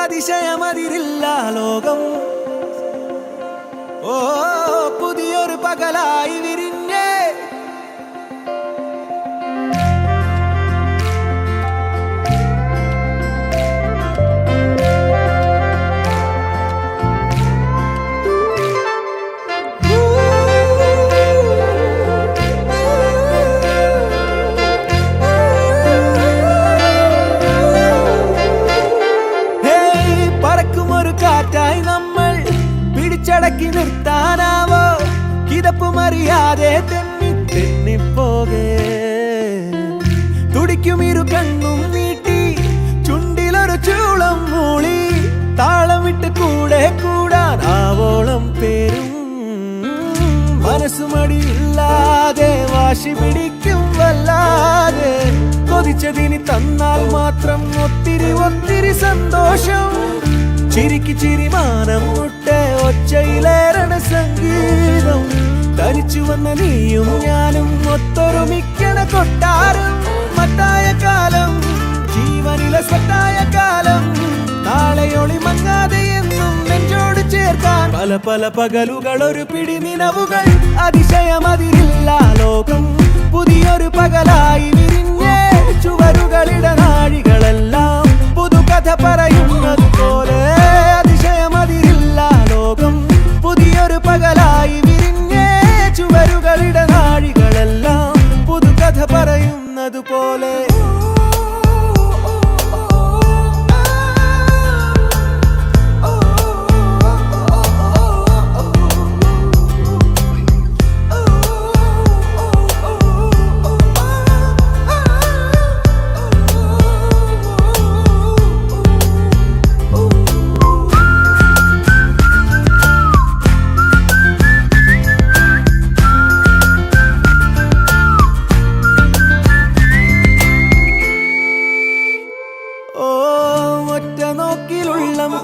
അതിശയമതിരില്ല ലോകം. ഓ പുതിയൊരു പകലായി വിരിഞ്ഞേ കാറ്റായി നമ്മൾ പിടിച്ചടക്കി നിർത്താനാവോ? കിതപ്പുമറിയാതെ തെന്നി തെന്നിപ്പോകെ തുടിക്കും ഇരു കണ്ണും നീട്ടി ചുണ്ടിലൊരു ചൂളം മൂളി താളം വിട്ട് കൂടെ കൂടാൻ ആവോളം പേരും മനസ്സുമടിയില്ലാതെ വാശി പിടിക്കും വല്ലാതെ കൊതിച്ചതിനി തന്നാൽ മാത്രം ഒത്തിരി ഒത്തിരി സന്തോഷം ചിരിക്ക് ചിരിമാനം മുട്ടെ ഒച്ചയിലേറണ സംഗീതം തനിച്ചു വന്ന നീയും ഞാനും ഒത്തൊരുമിക്കണ കൊട്ടാരം മത്തായ കാലം ജീവനിലെ സ്വത്തായ കാലം നാളെയൊളി മങ്ങാതെ എന്നും നെഞ്ചോട് ചേർക്കാൻ പല പല പകലുകൾ ഒരു പിടി നിലവുകൾ അതിശയമതിരില്ല ലോകം പുതിയൊരു പകലായി വിരിഞ്ഞേ ചുവരുകളിട നാഴികളെല്ലാം പുതുകഥ പറയുന്നത് പോലെ അതിശയമതിരില്ല ലോകം പുതിയൊരു പകലായി വിരിഞ്ഞേ ചുവരുകളിട നാഴികളെല്ലാം പുതുകഥ പറയുന്നത് പോലെ.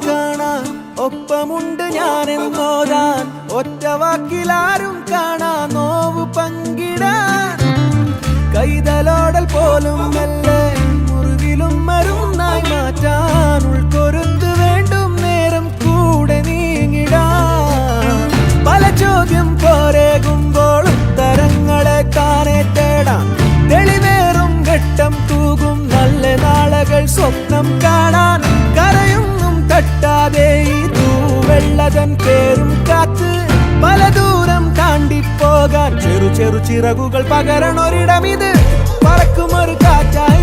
കാണാൻ ഒപ്പമുണ്ട് ഞാനെന്നോതാൻ ഒറ്റ വാക്കിലാരും കാണാൻ നോവ് പങ്കിടാൻ കൈതലോടൽ പോലും മെല്ലെ മുറിവിലും മരുന്നായി മാറ്റാൻ ഉൾക്കൊരുത്ത് വേണ്ടും നേരം കൂടെ നീങ്ങിടാൻ പല ചോദ്യം പോരേകുമ്പോൾ ഉത്തരങ്ങളെ താനെ തേടാൻ തെളിവേറും ഘട്ടം തൂകും നല്ല നാളകൾ സ്വപ്നം കാണാൻ കരയൊന്നും തട്ടാതെ ഈ തൂവെള്ളതൻ പേരും കാത്ത് പല ദൂരം താണ്ടിപ്പോകാൻ ചെറു ചെറു ചിറകുകൾ പകരണൊരിടമിത് പറക്കുമൊരു കാറ്റായി